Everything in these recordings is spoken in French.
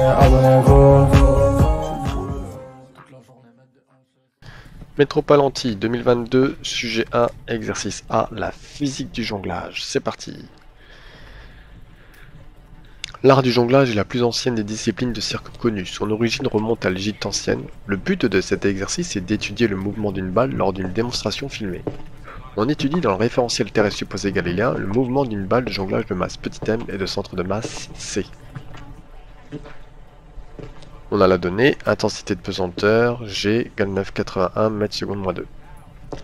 abonnez-vous. Métropalanti 2022, sujet 1, exercice A, la physique du jonglage. C'est parti. L'art du jonglage est la plus ancienne des disciplines de cirque connues. Son origine remonte à l'Égypte ancienne. Le but de cet exercice est d'étudier le mouvement d'une balle lors d'une démonstration filmée. On étudie dans le référentiel terrestre supposé galiléen le mouvement d'une balle de jonglage de masse petit m et de centre de masse c. On a la donnée, intensité de pesanteur, G égale 9,81 m/s-2.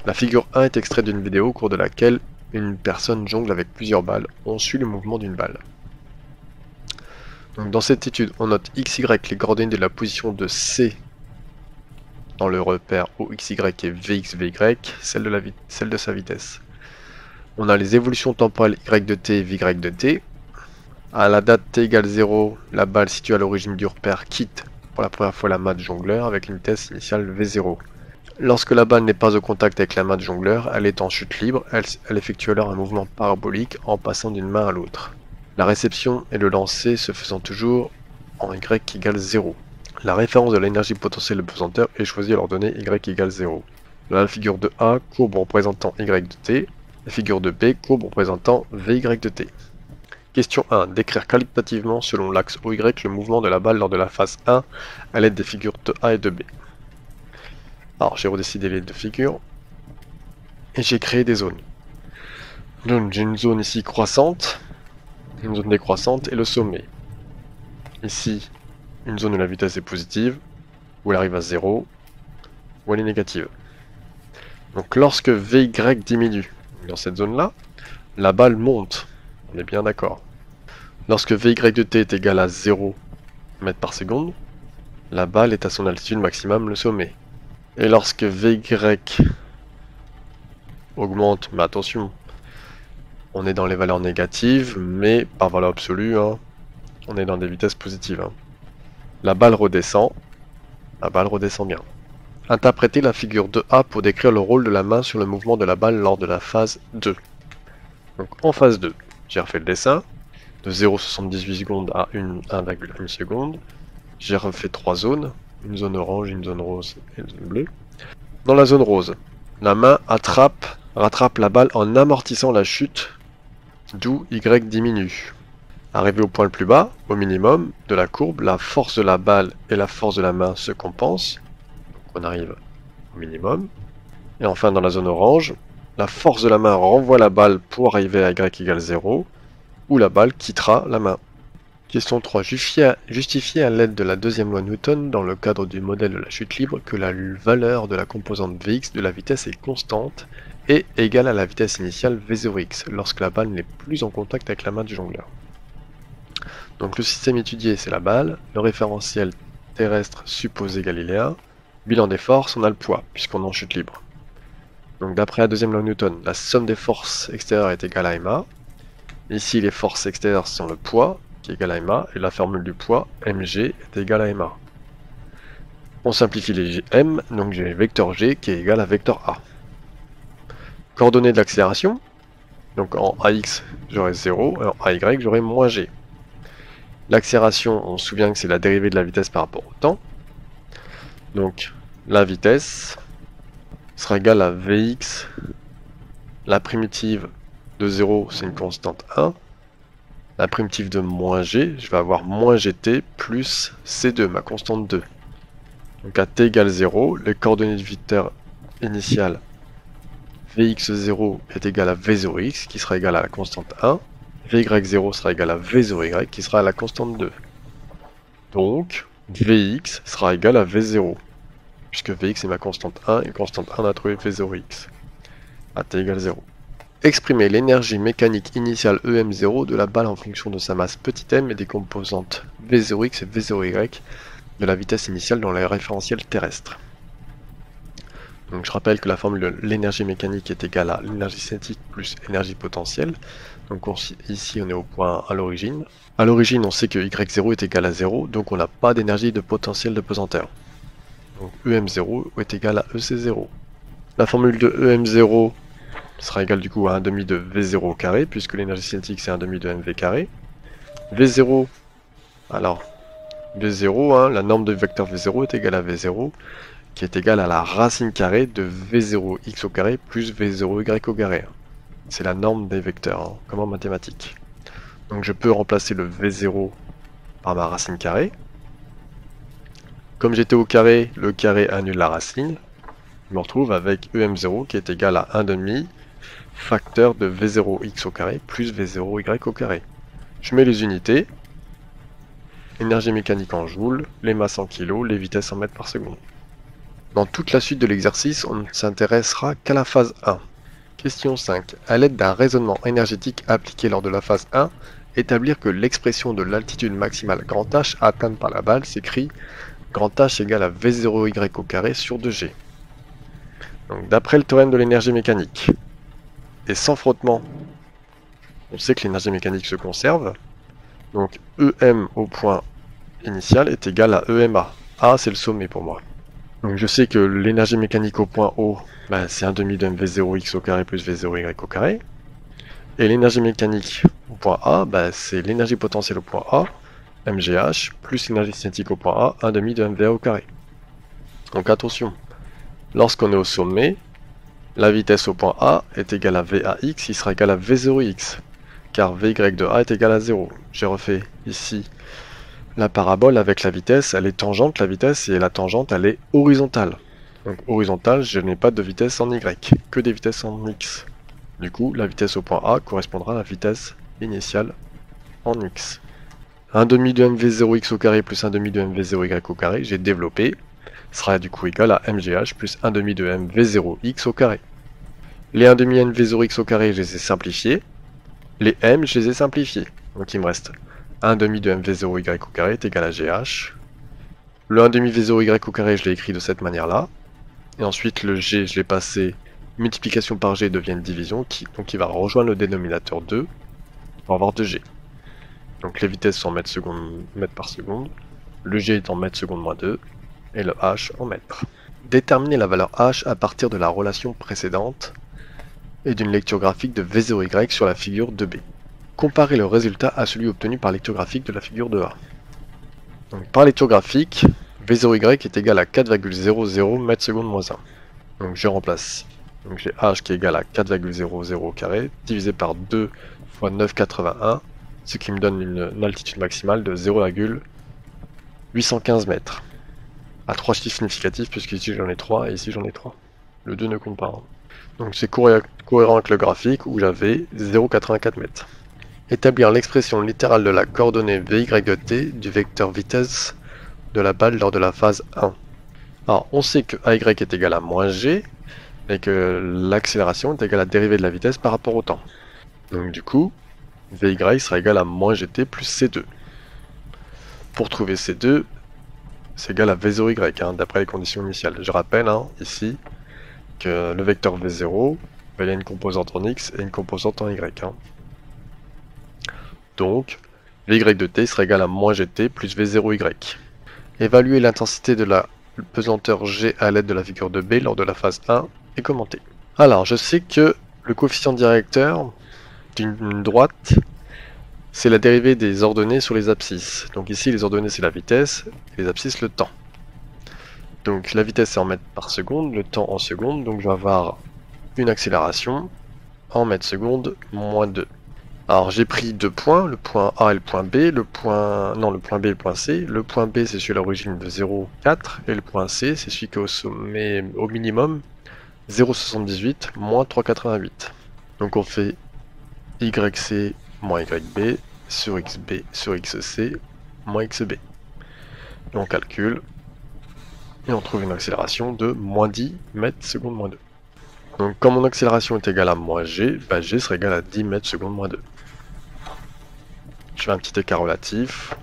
La figure 1 est extraite d'une vidéo au cours de laquelle une personne jongle avec plusieurs balles. On suit le mouvement d'une balle. Donc dans cette étude, on note XY les coordonnées de la position de C dans le repère OXY et VX, VY, celle de sa vitesse. On a les évolutions temporelles Y de t et VY de t. À la date t égale 0, la balle située à l'origine du repère quitte pour la première fois la main de jongleur avec une vitesse initiale V0. Lorsque la balle n'est pas au contact avec la main de jongleur, elle est en chute libre, elle effectue alors un mouvement parabolique en passant d'une main à l'autre. La réception et le lancer se faisant toujours en Y égale 0. La référence de l'énergie potentielle de pesanteur est choisie à leur donner Y égale 0. Dans la figure de A, courbe représentant Y de t, la figure de B, courbe représentant VY de t. Question 1. Décrire qualitativement selon l'axe OY le mouvement de la balle lors de la phase 1 à l'aide des figures de A et de B. Alors j'ai redécidé les deux figures et j'ai créé des zones. Donc j'ai une zone ici croissante, une zone décroissante et le sommet. Ici, une zone où la vitesse est positive, où elle arrive à 0, où elle est négative. Donc lorsque VY diminue dans cette zone-là, la balle monte. On est bien d'accord. Lorsque VY de t est égal à 0 mètres par seconde, la balle est à son altitude maximum, le sommet. Et lorsque VY augmente, mais attention, on est dans les valeurs négatives, mais par valeur absolue, hein, on est dans des vitesses positives. Hein. La balle redescend bien. Interprétez la figure 2A pour décrire le rôle de la main sur le mouvement de la balle lors de la phase 2. Donc en phase 2, j'ai refait le dessin, de 0,78 secondes à 1,1 seconde. J'ai refait 3 zones, une zone orange, une zone rose et une zone bleue. Dans la zone rose, la main rattrape la balle en amortissant la chute, d'où Y diminue. Arrivé au point le plus bas, au minimum de la courbe, la force de la balle et la force de la main se compensent. Donc on arrive au minimum. Et enfin dans la zone orange, la force de la main renvoie la balle pour arriver à Y égale 0, où la balle quittera la main. Question 3. Justifier à l'aide de la deuxième loi Newton, dans le cadre du modèle de la chute libre, que la valeur de la composante Vx de la vitesse est constante et égale à la vitesse initiale V0x, lorsque la balle n'est plus en contact avec la main du jongleur. Donc le système étudié, c'est la balle, le référentiel terrestre supposé galiléen, bilan des forces, on a le poids, puisqu'on est en chute libre. Donc d'après la deuxième loi Newton, la somme des forces extérieures est égale à ma. Ici, les forces extérieures sont le poids, qui est égal à ma, et la formule du poids, mg, est égale à ma. On simplifie les m, donc j'ai vecteur g qui est égal à vecteur a. Coordonnées de l'accélération, donc en ax j'aurai 0, et en ay j'aurai moins g. L'accélération, on se souvient que c'est la dérivée de la vitesse par rapport au temps. Donc la vitesse sera égale à vx, la primitive de 0 c'est une constante 1, la primitive de moins g, je vais avoir moins gt plus c2, ma constante 2. Donc à t égale 0, les coordonnées du vecteur initial vx0 est égal à v0x qui sera égal à la constante 1, vy0 sera égal à v0y qui sera à la constante 2. Donc vx sera égal à v0, puisque vx est ma constante 1 et constante 1 on a trouvé v0x à t égale 0. Exprimer l'énergie mécanique initiale EM0 de la balle en fonction de sa masse petit m et des composantes V0x et V0y de la vitesse initiale dans les référentiels terrestres. Donc je rappelle que la formule de l'énergie mécanique est égale à l'énergie cinétique plus énergie potentielle. Donc ici on est au point à l'origine. À l'origine on sait que Y0 est égal à 0, donc on n'a pas d'énergie de potentiel de pesanteur. Donc EM0 est égal à EC0. La formule de EM0 sera égal du coup à 1,5 de V0 au carré, puisque l'énergie cinétique c'est 1,5 de mv carré. V0, alors, V0, hein, la norme de vecteur V0 est égale à V0, qui est égale à la racine carrée de V0x au carré plus V0y au carré. C'est la norme des vecteurs, hein, comme en mathématiques. Donc je peux remplacer le V0 par ma racine carrée. Comme j'étais au carré, le carré annule la racine. Je me retrouve avec EM0 qui est égal à 1,5 facteur de V0x au carré plus V0y au carré. Je mets les unités. Énergie mécanique en joules, les masses en kilos, les vitesses en mètres par seconde. Dans toute la suite de l'exercice, on ne s'intéressera qu'à la phase 1. Question 5. À l'aide d'un raisonnement énergétique appliqué lors de la phase 1, établir que l'expression de l'altitude maximale grand H atteinte par la balle s'écrit grand H égale à V0y au carré sur 2G. Donc d'après le théorème de l'énergie mécanique, et sans frottement, on sait que l'énergie mécanique se conserve. Donc EM au point initial est égal à EMA. A, c'est le sommet pour moi. Donc je sais que l'énergie mécanique au point O, c'est 1,5 de mv0x au carré plus v0y au carré. Et l'énergie mécanique au point A, c'est l'énergie potentielle au point A, mgh, plus l'énergie cinétique au point A, 1,5 de mva au carré. Donc attention, lorsqu'on est au sommet, la vitesse au point A est égale à VAX, il sera égal à V0x, car VY de A est égal à 0. J'ai refait ici la parabole avec la vitesse, elle est tangente la vitesse, et la tangente elle est horizontale. Donc horizontale, je n'ai pas de vitesse en Y, que des vitesses en X. Du coup, la vitesse au point A correspondra à la vitesse initiale en X. 1,5 de mv0x au carré plus 1,5 de mv0y au carré, j'ai développé, sera du coup égal à mgh plus 1,5 de mv0x au carré. Les 1,5 mv0x au carré, je les ai simplifiés. Les m, je les ai simplifiés. Donc il me reste 1,5 de mv0y au carré est égal à gh. Le 1,5 v0y au carré, je l'ai écrit de cette manière-là. Et ensuite, le g, je l'ai passé multiplication par g devient une division, donc il va rejoindre le dénominateur 2 pour avoir 2g. Donc les vitesses sont en mètres par seconde, le g est en mètres secondes moins 2, et le h en mètres. Déterminer la valeur h à partir de la relation précédente et d'une lecture graphique de V0y sur la figure 2b. Comparer le résultat à celui obtenu par lecture graphique de la figure 2a. Donc par lecture graphique, V0y est égal à 4,00 mètres secondes moins 1. Donc je remplace. Donc j'ai h qui est égal à 4,00 au carré, divisé par 2 fois 9,81, ce qui me donne une altitude maximale de 0,815 mètres. À 3 chiffres significatifs, puisque ici j'en ai 3 et ici j'en ai 3. Le 2 ne compte pas. Donc c'est cohérent avec le graphique où j'avais 0,84 mètres. Établir l'expression littérale de la coordonnée Vy de t du vecteur vitesse de la balle lors de la phase 1. Alors on sait que AY est égal à moins G, et que l'accélération est égale à la dérivée de la vitesse par rapport au temps. Donc du coup, Vy sera égal à moins gt plus c2. Pour trouver c2, c'est égal à v0y, d'après les conditions initiales. Je rappelle ici que le vecteur v0, il y a une composante en x et une composante en y. Donc, Vy de t sera égal à moins gt plus v0y. Évaluer l'intensité de la pesanteur g à l'aide de la figure de B lors de la phase 1 et commenter. Alors, je sais que le coefficient directeur d'une droite, c'est la dérivée des ordonnées sur les abscisses. Donc ici, les ordonnées, c'est la vitesse, et les abscisses, le temps. Donc la vitesse, c'est en mètres par seconde, le temps en secondes, donc je vais avoir une accélération en mètres secondes moins 2. Alors j'ai pris deux points, le point A et le point B, le point B et le point C. Le point B, c'est celui à l'origine de 0,4, et le point C, c'est celui qui est au sommet, au minimum, 0,78 moins 3,88. Donc on fait YC moins YB sur XB sur XC moins XB. Et on calcule, et on trouve une accélération de moins 10 mètres seconde moins 2. Donc quand mon accélération est égale à moins G, G sera égal à 10 mètres seconde moins 2. Je fais un petit écart relatif,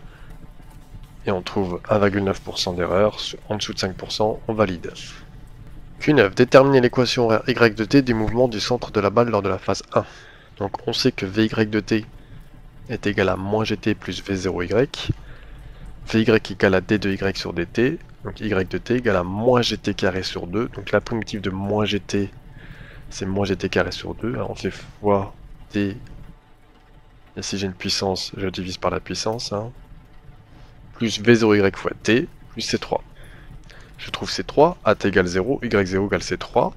et on trouve 1,9% d'erreur, en dessous de 5%, on valide. Q9. Déterminer l'équation horaire Y de t des mouvements du centre de la balle lors de la phase 1. Donc on sait que Vy de t est égal à moins gt plus v0y. Vy égale à d de y sur dt. Donc y de t égale à moins gt carré sur 2. Donc la primitive de moins gt, c'est moins gt carré sur 2. Alors on fait fois t. Et si j'ai une puissance, je divise par la puissance. plus V0Y fois T plus C3. Je trouve C3, A égale 0, Y0 égale C3,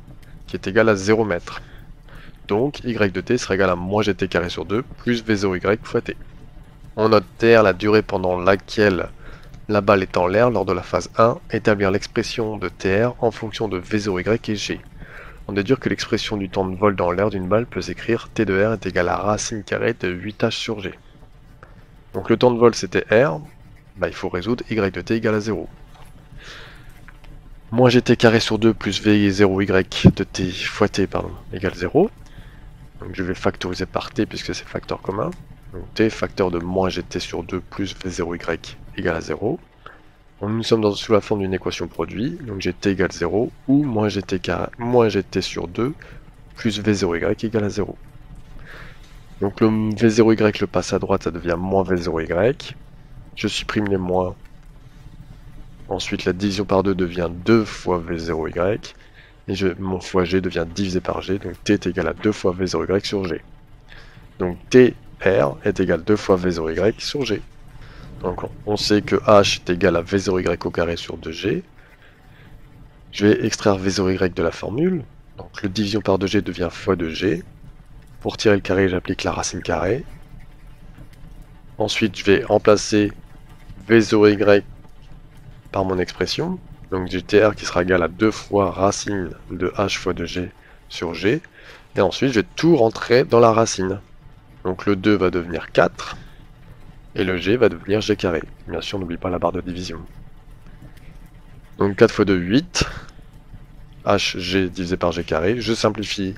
qui est égal à 0 mètres. Donc Y de T sera égal à moins GT carré sur 2 plus V0Y fois T. On note TR la durée pendant laquelle la balle est en l'air lors de la phase 1, établir l'expression de TR en fonction de V0Y et G. On déduit que l'expression du temps de vol dans l'air d'une balle peut s'écrire T de R est égal à racine carrée de 8H sur G. Donc le temps de vol c'était R, il faut résoudre Y de T égale à 0. Moins GT carré sur 2 plus V0Y de T fois T égale 0. Donc je vais factoriser par T puisque c'est facteur commun. Donc T facteur de moins GT sur 2 plus V0Y égale à 0. Nous sommes sous la forme d'une équation produit, donc GT égale 0 ou moins GT sur 2 plus V0Y égale à 0. Donc le V0Y le passe à droite, ça devient moins V0Y. Je supprime les moins. Ensuite la division par 2 devient 2 fois V0Y. Et mon fois G devient divisé par G, donc T est égal à 2 fois V0Y sur G. Donc TR est égal à 2 fois V0Y sur G. Donc on sait que H est égal à V0Y au carré sur 2G. Je vais extraire V0Y de la formule. Donc le division par 2G devient fois 2G. Pour tirer le carré, j'applique la racine carrée. Ensuite, je vais remplacer V0Y par mon expression. Donc j'ai TR qui sera égal à 2 fois racine de H fois 2G sur G. Et ensuite, je vais tout rentrer dans la racine. Donc le 2 va devenir 4. Et le G va devenir G carré. Bien sûr, n'oublie pas la barre de division. Donc 4 fois 2, 8. HG divisé par G carré. Je simplifie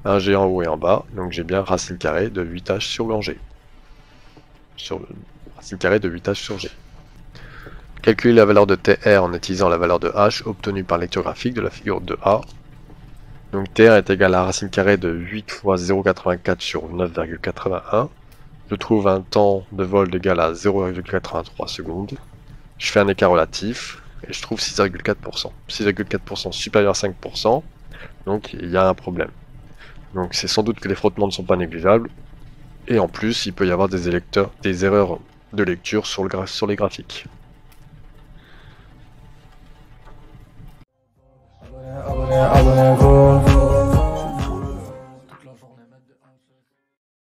un G en haut et en bas. Donc j'ai bien racine carrée de 8H sur grand G. Racine carrée de 8H sur G. Calculer la valeur de TR en utilisant la valeur de H obtenue par lecture graphique de la figure 2A. Donc TR est égal à racine carrée de 8 fois 0,84 sur 9,81. Je trouve un temps de vol égal à 0,83 secondes. Je fais un écart relatif et je trouve 6,4%. 6,4% supérieur à 5%, donc il y a un problème. Donc c'est sans doute que les frottements ne sont pas négligeables. Et en plus, il peut y avoir des erreurs de lecture sur les graphiques. I wouldn't go